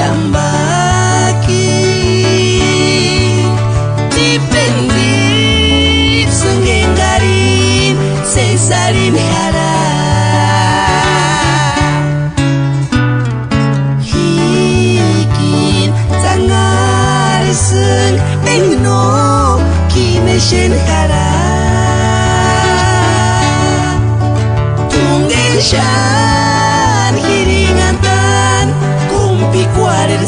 kambaki dipendip sunggengarin sesalin hara hikin tangar sung engno kimeshen hara tunggen shan hiringatan kumpi kuarir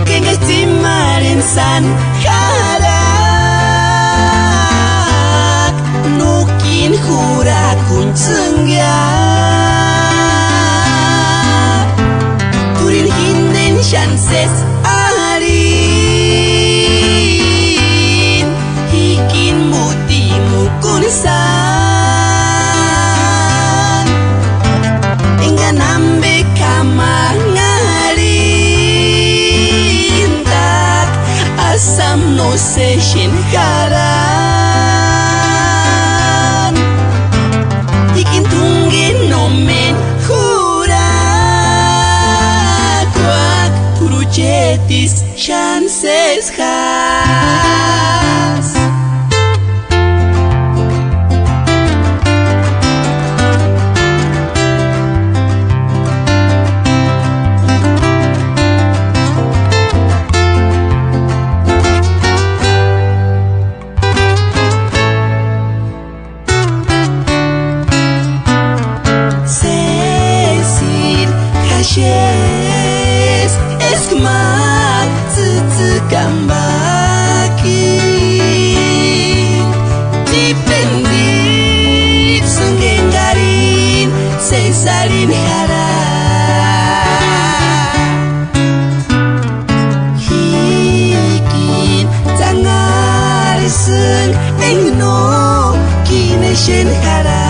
kengas timarin san harak nukin hura kuncengya turin hinden shanses arin hikin muti mukun san enggak nambe kamangarin tak asam no seshin karan hikin tunggin nomen hurak wak turu jetis chances khas eskemak kambaki dipendip sunggengarin sesalin hara hikin tangar sung engno kineshen hara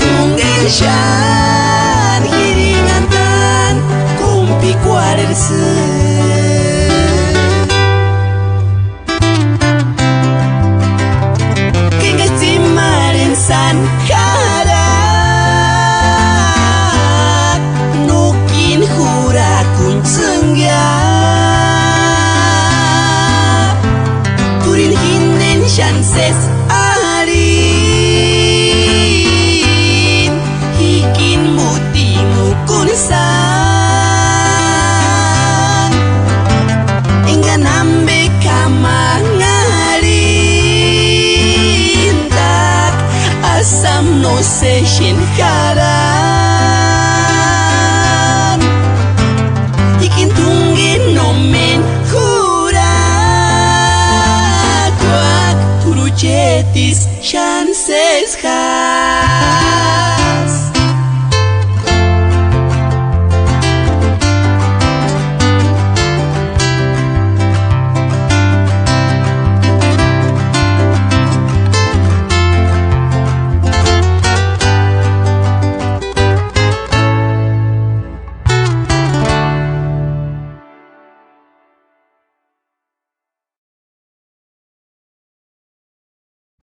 tunggen shan hiringatan kumpi kuarir kengas timarin san harak nukin hura kuncengya turin hinden shanses arin hikin muti mukun san enggak nambe kamangarin tak asam no seshin karan hikin tunggin nomen hurak wak turu jetis chances khas